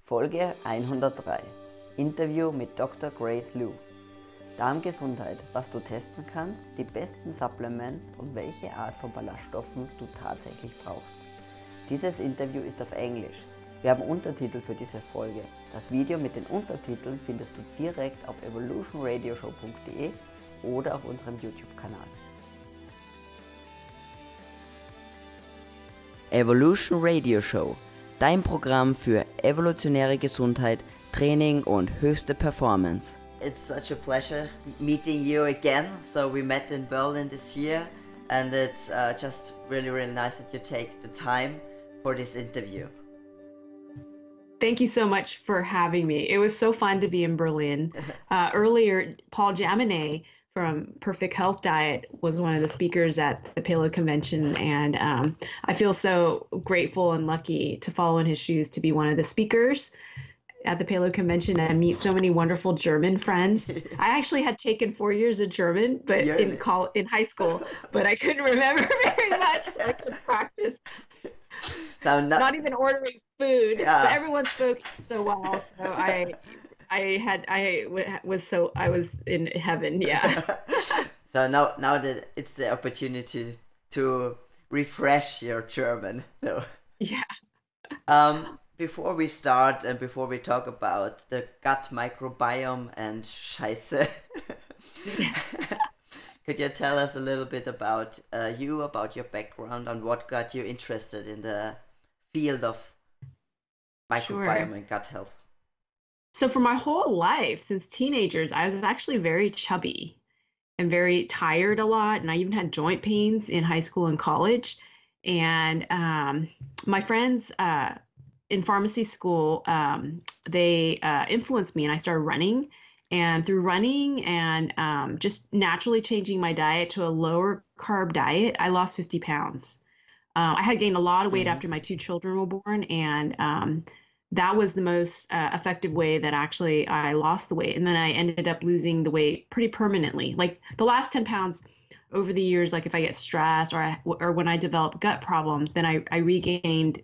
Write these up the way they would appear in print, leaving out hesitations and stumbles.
Folge 103. Interview mit Dr. Grace Liu. Darmgesundheit, was du testen kannst, die besten Supplements und welche Art von Ballaststoffen du tatsächlich brauchst. Dieses Interview ist auf Englisch. Wir haben Untertitel für diese Folge. Das Video mit den Untertiteln findest du direkt auf evolutionradioshow.de oder auf unserem YouTube-Kanal. Evolution Radio Show, dein Programm für evolutionäre Gesundheit, Training und höchste Performance. It's such a pleasure meeting you again. So we met in Berlin this year, and it's just really nice that you take the time for this interview. Thank you so much for having me. It was so fun to be in Berlin. Earlier, Paul Jaminet from Perfect Health Diet was one of the speakers at the Paleo Convention, and I feel so grateful and lucky to follow in his shoes to be one of the speakers at the Paleo Convention and meet so many wonderful German friends. I actually had taken 4 years of German, but in high school, but I couldn't remember very much, so I could practice. So not even ordering food. Yeah. But everyone spoke so well, so I was in heaven. Yeah. So now that it's the opportunity to refresh your German. So. Yeah. Before we start and before we talk about the gut microbiome and Scheiße, could you tell us a little bit about you, about your background, and what got you interested in the field of microbiome and gut health? So for my whole life, since teenagers, I was actually very chubby and very tired a lot. And I even had joint pains in high school and college. And my friends in pharmacy school, they influenced me, and I started running. And through running and just naturally changing my diet to a lower carb diet, I lost 50 pounds. I had gained a lot of weight after my 2 children were born, and that was the most effective way that actually I lost the weight. And then I ended up losing the weight pretty permanently. Like the last 10 pounds over the years, like if I get stressed or when I develop gut problems, then I regained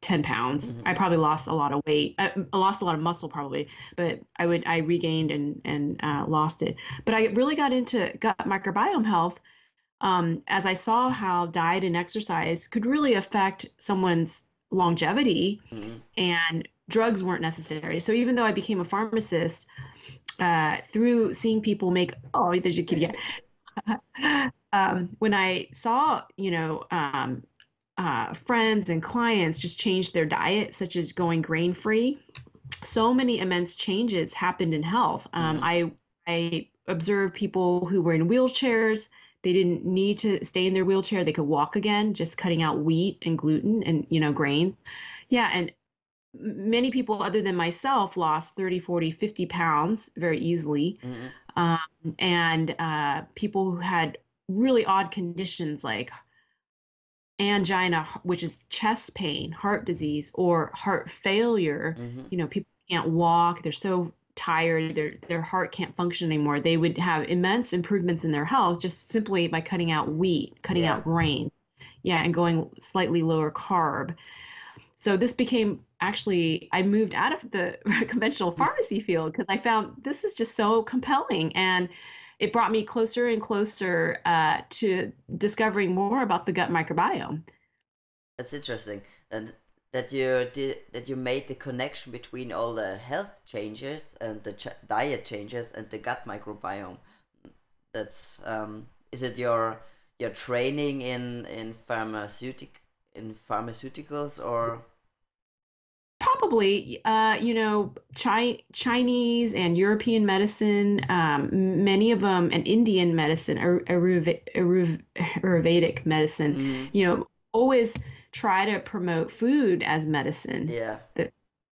10 pounds. Mm-hmm. I probably lost a lot of weight. I lost a lot of muscle probably, but I regained and lost it. But I really got into gut microbiome health as I saw how diet and exercise could really affect someone's longevity, and drugs weren't necessary. So even though I became a pharmacist, through seeing people make, there's your kitty. When I saw, friends and clients just change their diet, such as going grain-free, so many immense changes happened in health. I observed people who were in wheelchairs. They didn't need to stay in their wheelchair. They could walk again, just cutting out wheat and gluten and, grains. Yeah. And many people other than myself lost 30, 40, 50 pounds very easily. And people who had really odd conditions like angina, which is chest pain, heart disease, or heart failure. People can't walk. They're so tired, their heart can't function anymore. They would have immense improvements in their health just simply by cutting out wheat, cutting out grains, and going slightly lower carb. So this became I moved out of the conventional pharmacy field because I found this is just so compelling, and it brought me closer and closer to discovering more about the gut microbiome. That's interesting. And that you made the connection between all the health changes and the diet changes and the gut microbiome. That's is it your training in pharmaceuticals or? Probably, Chinese and European medicine, many of them, and Indian medicine, Ayurvedic medicine, always try to promote food as medicine. Yeah.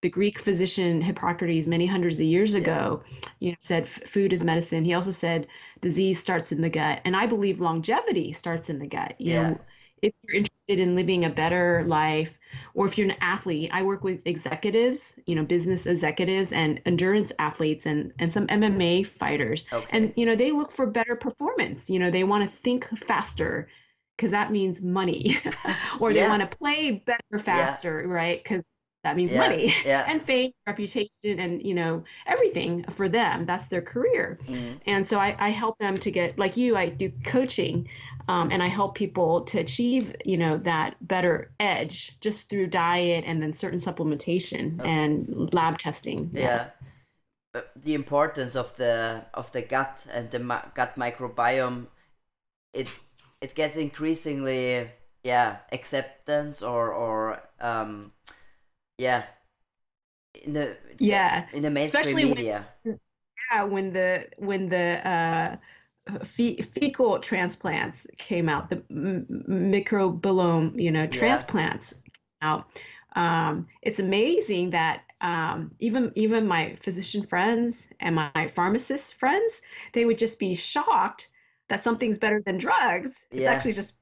The Greek physician Hippocrates, many hundreds of years ago, said food is medicine. He also said disease starts in the gut. And I believe longevity starts in the gut. You know, if you're interested in living a better life, or if you're an athlete, I work with executives, business executives and endurance athletes and some MMA fighters. Okay. And, they look for better performance. They want to think faster, because that means money, or they want to play better, faster, right? Because That means Yeah, money yeah. and fame, reputation, and everything for them. That's their career. Mm. And so I help them to get, like you, I do coaching, and I help people to achieve, that better edge just through diet and then certain supplementation Okay. and lab testing. Yeah. Yeah. The importance of the gut and the gut microbiome, it it gets increasingly, yeah, acceptance or yeah, in the Yeah. in the mainstream Especially media. when the fecal transplants came out, the microbiome, Yeah. transplants came out. It's amazing that even my physician friends and my pharmacist friends, they would just be shocked that something's better than drugs. It's Yeah. actually just,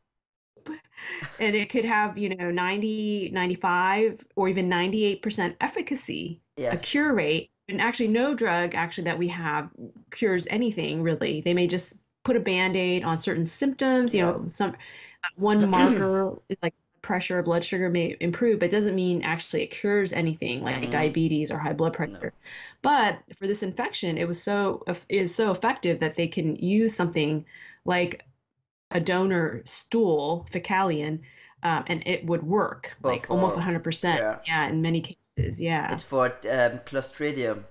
and it could have, 90, 95, or even 98% efficacy, a Yeah. cure rate. And actually, no drug actually that we have cures anything really. They may just put a band-aid on certain symptoms, Yeah. some one marker like pressure or blood sugar may improve, but it doesn't mean actually it cures anything like Mm. diabetes or high blood No. pressure. But for this infection, it is so effective that they can use something like a donor stool, fecalian, and it would work like almost For 100%. yeah. Yeah, in many cases. Yeah. It's for Clostridium,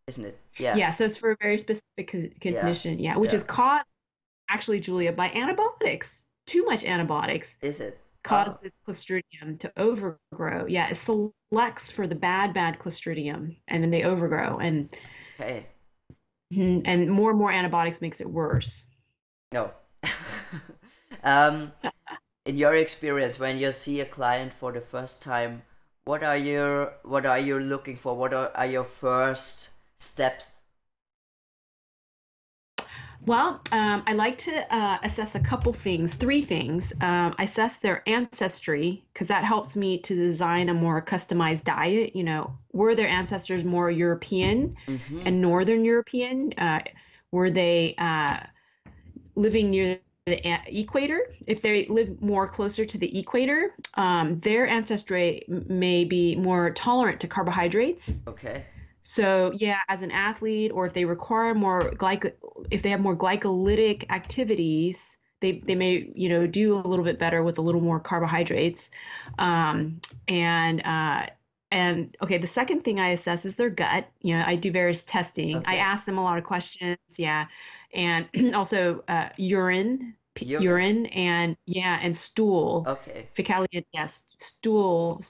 isn't it? Yeah. Yeah. So it's for a very specific Yeah. condition. Yeah. Which Yeah. is caused actually, Julia, by antibiotics. Too much antibiotics Is it? Oh. causes Clostridium to overgrow. Yeah. It selects for the bad Clostridium and then they overgrow. Okay. And more antibiotics makes it worse. No. um, in your experience, when you see a client for the first time, what are you looking for? What are your first steps? Well, I like to assess a couple things, three things. I assess their ancestry because that helps me to design a more customized diet. Were their ancestors more European Mm-hmm. and Northern European? Were they living near the equator? If they live more closer to the equator, their ancestry may be more tolerant to carbohydrates. Okay. So yeah, as an athlete, or if they require if they have more glycolytic activities, they may do a little bit better with a little more carbohydrates. Um, and uh, and okay, the second thing I assess is their gut. I do various testing. I Okay. ask them a lot of questions. Yeah, and also urine, Urine. urine, and yeah, and stool, Okay. fecalian, yes, stool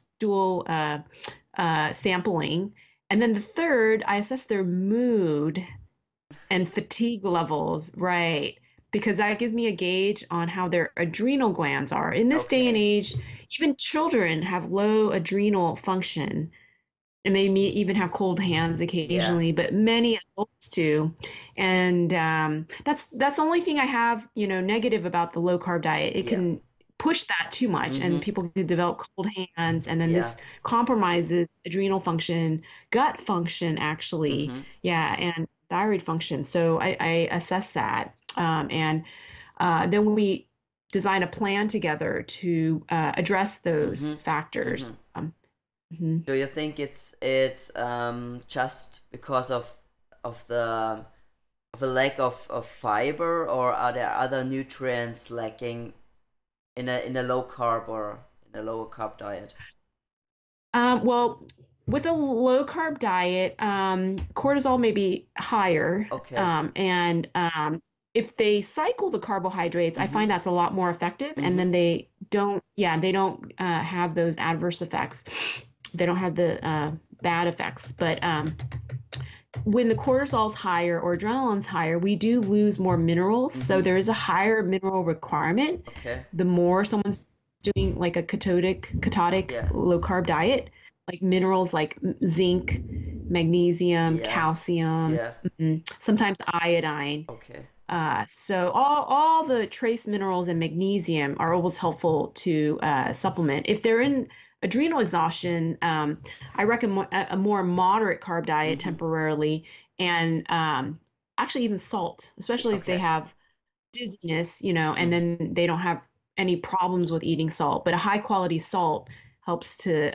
sampling. And then the third, I assess their mood and fatigue levels, right? Because that gives me a gauge on how their adrenal glands are. In this day and Okay. age, even children have low adrenal function, and they may even have cold hands Yeah. occasionally, but many adults do. And that's the only thing I have, negative about the low carb diet. It Yeah. can push that too much, and Mm-hmm. people can develop cold hands, and then Yeah. this compromises adrenal function, gut function, actually, Mm-hmm. yeah, and thyroid function. So I assess that, and then we design a plan together to address those Mm-hmm. Mm-hmm. factors. Mhm. Do you think it's just because of the of a lack of fiber, or are there other nutrients lacking in a low carb or in a lower carb diet? Well, with a low carb diet, cortisol may be higher. Okay. And if they cycle the carbohydrates, I Mm-hmm. find that's a lot more effective. And Mm-hmm. then they don't have those adverse effects. They don't have the bad effects. But when the cortisol's higher or adrenaline's higher, we do lose more minerals. So Mm-hmm. there is a higher mineral requirement. Okay. The more someone's doing like a ketotic Yeah. low carb diet, like minerals like zinc, magnesium, Yeah. calcium, Yeah. sometimes iodine. Okay. So all the trace minerals and magnesium are always helpful to supplement. If they're in adrenal exhaustion, I recommend a more moderate carb diet Mm-hmm. temporarily, and actually even salt, especially if they Okay. have dizziness, and Mm-hmm. then they don't have any problems with eating salt. But a high quality salt helps to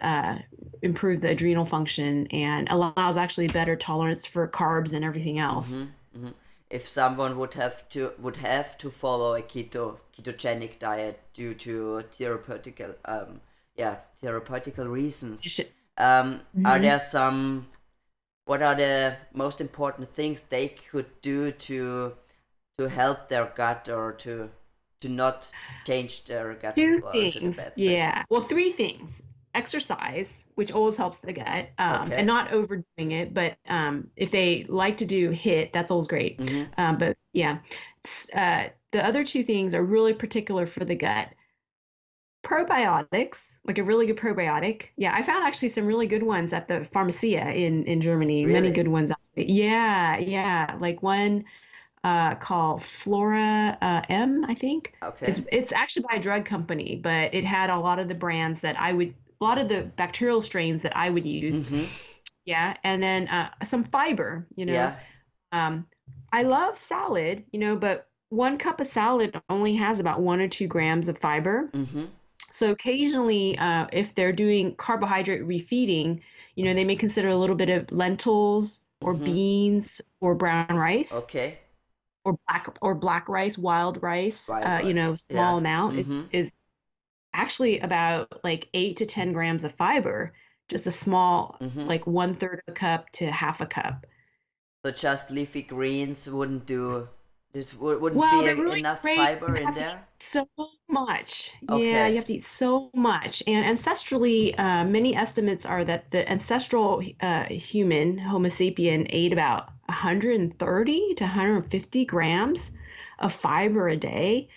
improve the adrenal function and allows actually better tolerance for carbs and everything else. If someone would have to follow a ketogenic diet due to therapeutical reasons, are there some? What are the most important things they could do to help their gut, or to not change their gut? Two things. Yeah. Well, three things. Exercise, which always helps the gut, and not overdoing it. But if they like to do HIIT, that's always great. But yeah, the other two things are really particular for the gut. Probiotics, like a really good probiotic. Yeah, I found actually some really good ones at the Pharmacia in Germany. Really? Many good ones. Actually. Yeah. Like one called Flora M, I think. Okay. It's actually by a drug company, but it had a lot of the brands that a lot of the bacterial strains that I would use. Yeah, and then some fiber, Yeah. I love salad, but 1 cup of salad only has about 1 or 2 grams of fiber. So occasionally, if they're doing carbohydrate refeeding, they may consider a little bit of lentils or beans or brown rice. Okay. Or black rice, wild rice, small amount is actually about like 8 to 10 grams of fiber, just a small, like 1/3 of a cup to half a cup. So just leafy greens wouldn't do. It wouldn't be really enough great. fiber in there. So much. Okay. Yeah, you have to eat so much. And ancestrally, many estimates are that the ancestral human, Homo sapien, ate about 130 to 150 grams of fiber a day.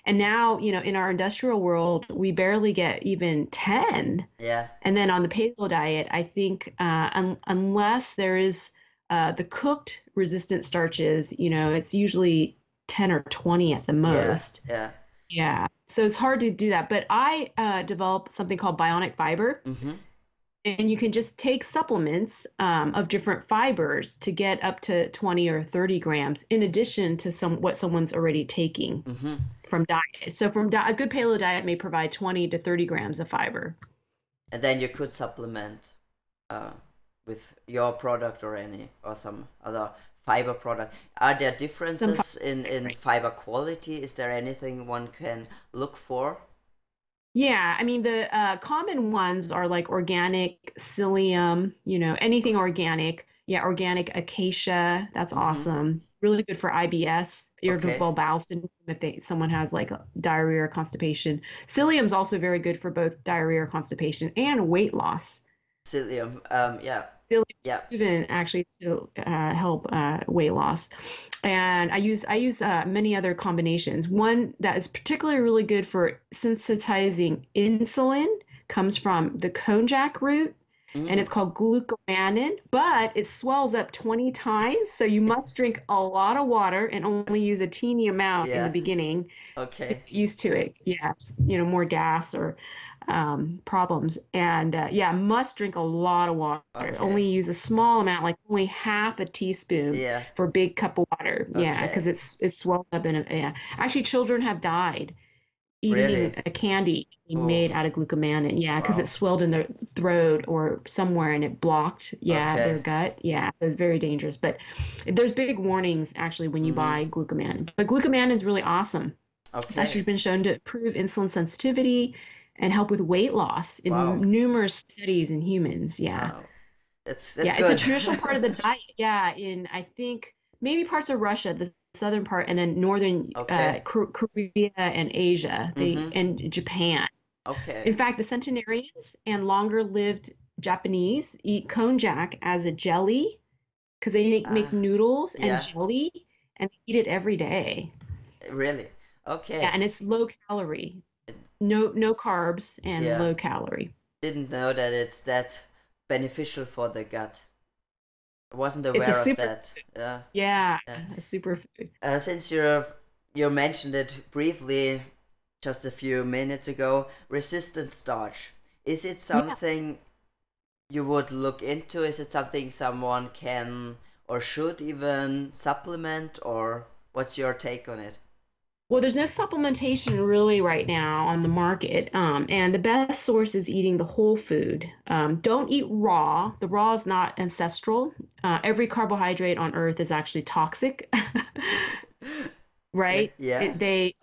And now, in our industrial world, we barely get even 10. Yeah. And then on the paleo diet, I think unless there is the cooked resistant starches, it's usually 10 or 20 at the most. Yeah. So it's hard to do that. But I developed something called Bionic Fiber. And you can just take supplements of different fibers to get up to 20 or 30 grams in addition to what someone's already taking from diet. So a good paleo diet may provide 20 to 30 grams of fiber. And then you could supplement with your product or some other fiber product. Are there differences in fiber quality? Is there anything one can look for? Yeah, I mean, the common ones are like organic psyllium, anything organic. Yeah, organic acacia, that's awesome. Really good for IBS, irritable bowel syndrome, if someone has like diarrhea or constipation. Psyllium is also very good for both diarrhea or constipation and weight loss. Psyllium, yeah. Psyllium proven actually to help weight loss. And I use many other combinations. One that is particularly really good for sensitizing insulin comes from the konjac root, and it's called glucomannan, but it swells up 20 times. So you must drink a lot of water and only use a teeny amount in the beginning. Okay. To get used to it. Yeah, more gas or problems. And must drink a lot of water. Okay. Only use a small amount, like only half a teaspoon for a big cup of water. Yeah, because it swells up in Actually, children have died eating a candy made out of glucomannan. Yeah, because it swelled in their throat or somewhere and it blocked their gut. Yeah, so it's very dangerous. But there's big warnings actually when you buy glucomannan. But glucomannan is really awesome. Okay. It's actually been shown to improve insulin sensitivity and help with weight loss in numerous studies in humans. Yeah. Wow. That's good. It's a traditional part of the diet. Yeah, in I think maybe parts of Russia, the southern part, and then northern Korea and Asia, and Japan. Okay. In fact, the centenarians and longer-lived Japanese eat konjac as a jelly because they make noodles and jelly and eat it every day. Really? Okay. Yeah, and it's low calorie. No carbs and low calorie. Didn't know that it's that beneficial for the gut. I wasn't aware of that. Yeah, a superfood. Since you mentioned it briefly just a few minutes ago, resistant starch. Is it something you would look into? Is it something someone can or should even supplement, or what's your take on it? Well, there's no supplementation really right now on the market. And the best source is eating the whole food. Don't eat raw. The raw is not ancestral. Every carbohydrate on earth is actually toxic, right? Yeah. They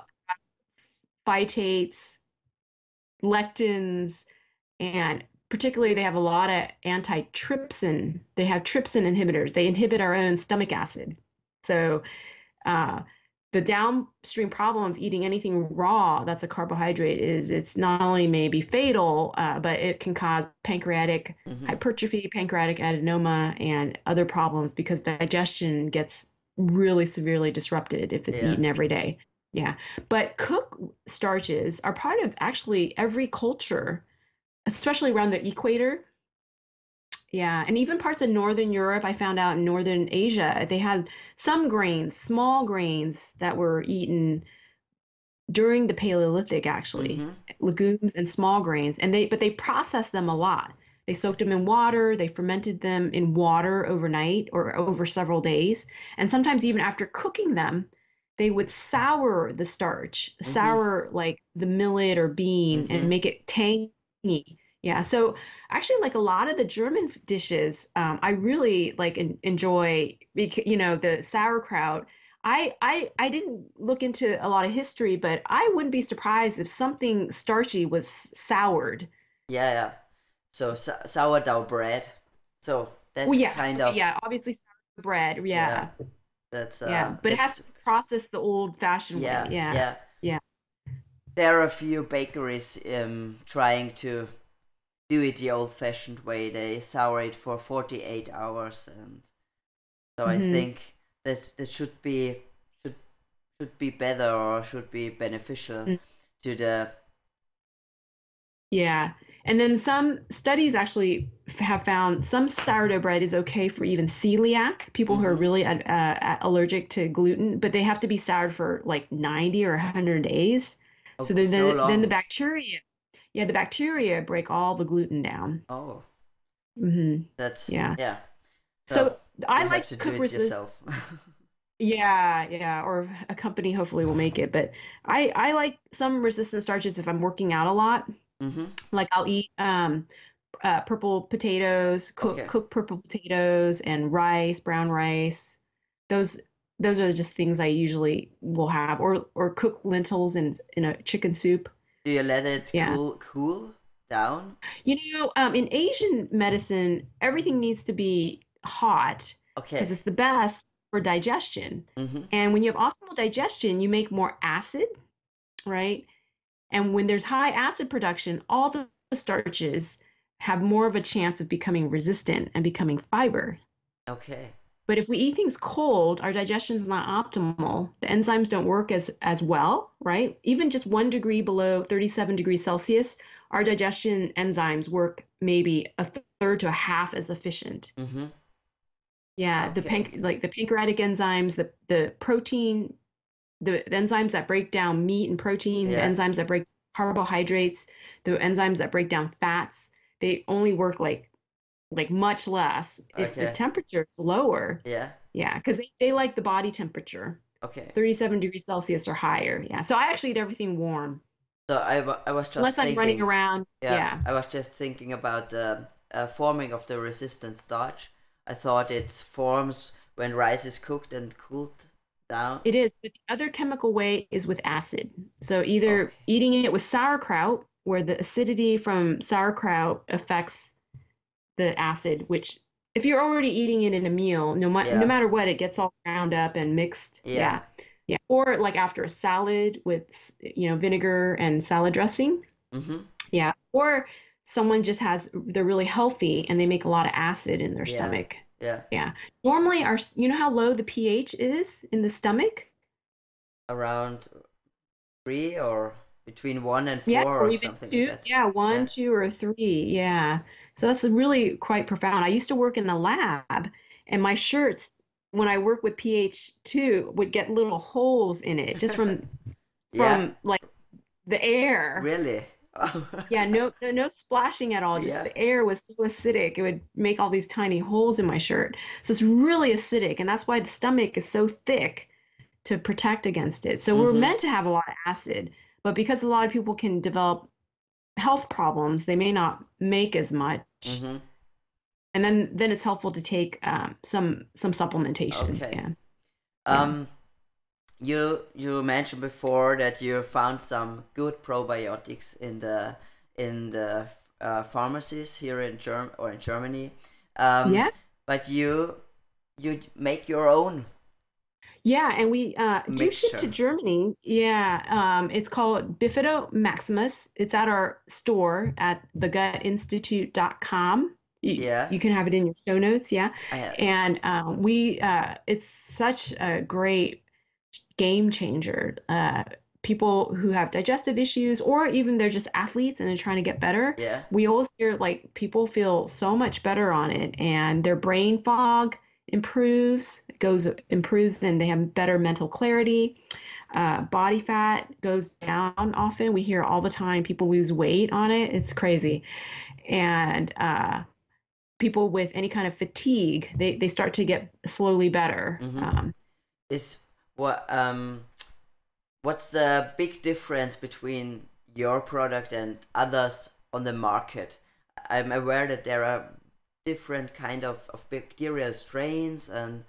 phytates, lectins, and particularly they have a lot of antitrypsin. They have trypsin inhibitors. They inhibit our own stomach acid. So uh, the downstream problem of eating anything raw that's a carbohydrate is it's not only may be fatal, but it can cause pancreatic Mm-hmm. hypertrophy, pancreatic adenoma, and other problems because digestion gets really severely disrupted if it's Yeah. eaten every day. Yeah. But cook starches are part of actually every culture, especially around the equator. Yeah, and even parts of Northern Europe, I found out in Northern Asia, they had some grains, small grains that were eaten during the Paleolithic, actually, Mm-hmm. legumes and small grains, and they processed them a lot. They Okay. soaked them in water, they fermented them in water overnight or over several days, and sometimes even after cooking them, they would sour the starch, Mm-hmm. sour like the millet or bean and Mm-hmm. make it tangy. Yeah, so actually, like a lot of the German dishes, I really like enjoy, the sauerkraut. I didn't look into a lot of history, but I wouldn't be surprised if something starchy was soured. Yeah, yeah. So sourdough bread. So Well, that's yeah, kind okay, of, yeah, obviously sour bread, yeah. yeah, That's yeah, but it has to be processed the old-fashioned way, yeah, yeah, yeah. yeah. There are a few bakeries trying to do it the old-fashioned way. They sour it for 48 hours, and so I Hmm. think that should should be better or should be beneficial to the. Yeah. And then some studies actually have found some sourdough bread is okay for even celiac, people who are Mm-hmm. really allergic to gluten, but they have to be soured for like 90 or 100 days. So Oh, so then the long. bacteria, yeah, the bacteria break all the gluten down. Oh, Hmm. that's Yeah. yeah. So So I you have like to do cook it yourself. resist. Yeah, yeah, or a company hopefully will make it. But I like some resistant starches if I'm working out a lot. Mm-hmm. Like I'll eat purple potatoes, Okay. cook purple potatoes and rice, brown rice. Those those are just things I usually will have, or cook lentils in a chicken soup. Do you let it Yeah. cool down? In Asian medicine, everything needs to be hot because Okay. it's the best for digestion. Mm-hmm. And when you have optimal digestion, you make more acid, right? And when there's high acid production, all the starches have more of a chance of becoming resistant and becoming fiber. Okay. But if we eat things cold, our digestion is not optimal. The enzymes don't work as well, right? Even just 1 degree below 37 degrees Celsius, our digestion enzymes work maybe a third to a half as efficient. Mm-hmm. Yeah, Okay. like the pancreatic enzymes, the protein, the enzymes that break down meat and protein, the Yeah. enzymes that break carbohydrates, the enzymes that break down fats, they only work like much less if the Okay. temperature is lower. Yeah. Yeah, because they like the body temperature, Okay. 37 degrees Celsius or higher. Yeah. So I actually eat everything warm. So I was just Unless I'm running thinking, around. yeah, Yeah. I was just thinking about the forming of the resistant starch. I thought it forms when rice is cooked and cooled down. It is. But the other chemical way is with acid. So either Okay. eating it with sauerkraut, where the acidity from sauerkraut affects the acid, which if you're already eating it in a meal, no Yeah. matter what, it gets all ground up and mixed. Yeah. Yeah. Yeah. Or like after a salad with, vinegar and salad dressing. Mm-hmm. Yeah. Or someone just they're really healthy and they make a lot of acid in their Yeah. stomach. Yeah. Yeah. Normally you know how low the pH is in the stomach? Around 3 or between 1 and Yeah, 4 or or even something like two. that. Yeah, one, Yeah. two, or three. Yeah. So that's really quite profound. I used to work in the lab, and my shirts, when I work with pH 2, would get little holes in it just from Yeah. like the air. Really? Yeah, no splashing at all. Just Yeah. the air was so acidic, it would make all these tiny holes in my shirt. So it's really acidic, and that's why the stomach is so thick to protect against it. So we're Mm-hmm. meant to have a lot of acid, but because a lot of people can develop health problems, they may not make as much. Mm-hmm. And then it's helpful to take some supplementation. Okay. Yeah. Yeah. Um, you mentioned before that you found some good probiotics in the pharmacies here in Germany. Um, Yeah. but you make your own Yeah, and we do ship to mixture. Germany. Yeah, it's called Bifido Maximus. It's at our store at thegutinstitute.com. Yeah, You can have it in your show notes, yeah. I have. And it's such a great game changer. People who have digestive issues, or even they're just athletes and they're trying to get better, Yeah. we always hear like people feel so much better on it, and their brain fog improves, and they have better mental clarity. Body fat goes down often. We hear all the time people lose weight on it. It's crazy. And people with any kind of fatigue, they start to get slowly better. Mm-hmm. Is what what's the big difference between your product and others on the market? I'm aware that there are different kind of bacterial strains and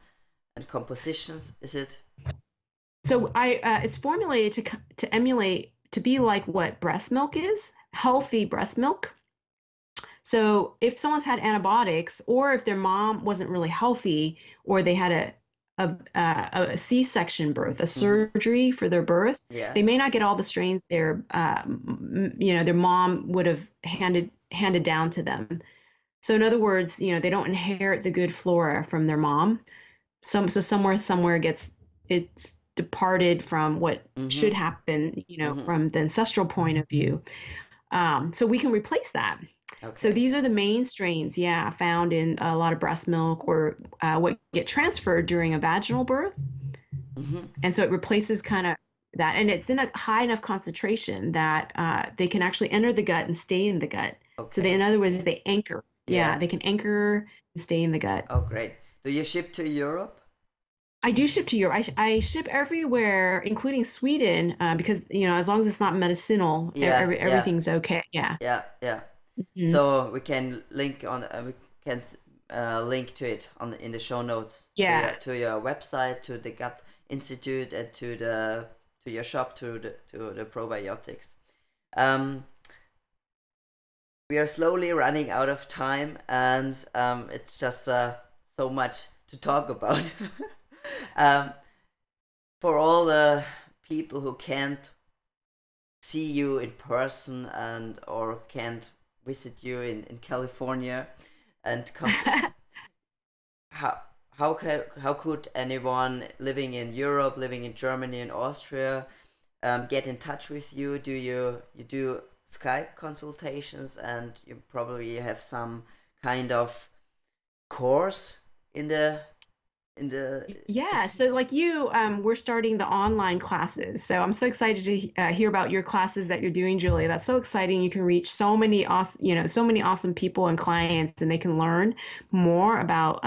compositions. Is it? So it's formulated to emulate, to be like what breast milk is, healthy breast milk. So if someone's had antibiotics, or if their mom wasn't really healthy, or they had a C-section birth, a Mm-hmm. surgery for their birth, Yeah. they may not get all the strains their mom would have handed down to them. So in other words, they don't inherit the good flora from their mom. So somewhere it's departed from what Mm-hmm. should happen, Mm-hmm. from the ancestral point of view. So we can replace that. So Okay. these are the main strains, yeah, found in a lot of breast milk, or what get transferred during a vaginal birth. Mm-hmm. And so it replaces kind of that. And it's in a high enough concentration that they can actually enter the gut and stay in the gut. So in Okay. other words, they anchor. Yeah, Yeah. they can anchor and stay in the gut. Oh, great. Do you ship to Europe? I do ship to Europe. I ship everywhere, including Sweden, because as long as it's not medicinal, Yeah. Yeah. everything's okay. Yeah. Yeah. Yeah. Mhm. So we can we can link to it in the show notes Yeah. to your website, to the Gut Institute, and to your shop, to the probiotics. Um, we are slowly running out of time, and it's just so much to talk about. um, for all the people who can't see you in person and or can't visit you in California, and how how could anyone living in Europe, living in Germany and Austria, get in touch with you? Do you do Skype consultations, and you probably have some kind of course in the Yeah, so like we're starting the online classes. So I'm so excited to hear about your classes that you're doing, Julia. That's so exciting. You can reach so many awesome people and clients, and they can learn more about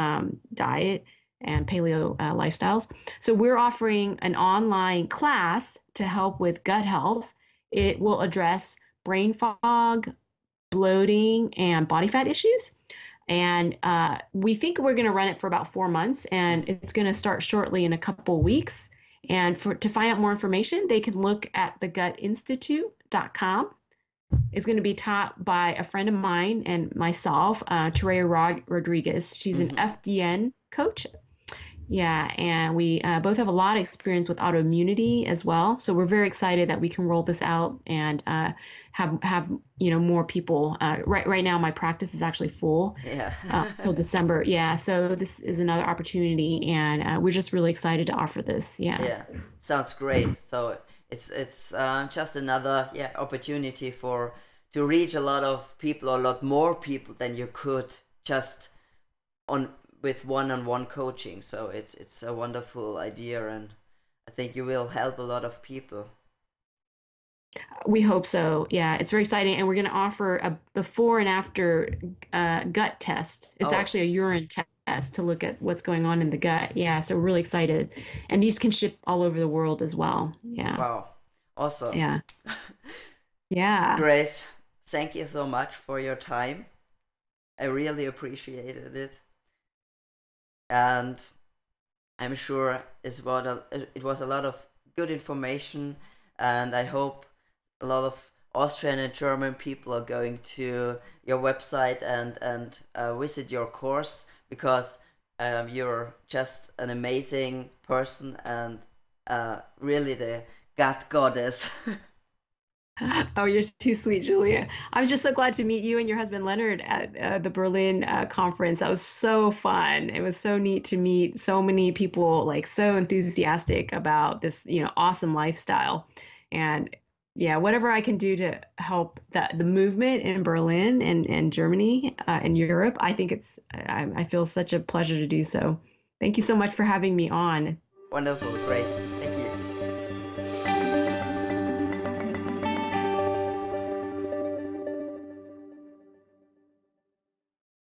diet and paleo lifestyles. So we're offering an online class to help with gut health. It will address brain fog, bloating, and body fat issues. And we think we're going to run it for about 4 months, and it's going to start shortly in a couple of weeks. And to find out more information, they can look at thegutinstitute.com. It's going to be taught by a friend of mine and myself, Terea Rodriguez. She's an Mhm. FDN coach. Yeah, and we both have a lot of experience with autoimmunity as well. So we're very excited that we can roll this out and have more people. Right now, my practice is actually full Yeah. till December. Yeah, so this is another opportunity, and we're just really excited to offer this. Yeah. Yeah, sounds great. So it's just another opportunity for to reach a lot of people, a lot more people than you could just on with one-on-one coaching. So it's a wonderful idea, and I think you will help a lot of people. We hope so. Yeah, it's very exciting, and we're going to offer a before and after gut test. It's Oh, actually a urine test. test to look at what's going on in the gut. Yeah, so we're really excited. And these can ship all over the world as well. Yeah. Wow. Awesome. Yeah. Yeah. Grace, thank you so much for your time. I really appreciated it. And I'm sure it was a lot of good information, and I hope a lot of Austrian and German people are going to your website and visit your course, because you're just an amazing person and really the gut goddess. Oh, you're too sweet, Julia. I'm just so glad to meet you and your husband Leonard at the Berlin conference. That was so fun. It was so neat to meet so many people, like so enthusiastic about this, awesome lifestyle. And yeah, whatever I can do to help the movement in Berlin and Germany and Europe, I think I feel such a pleasure to do so. Thank you so much for having me on. Wonderful, great. Thank you.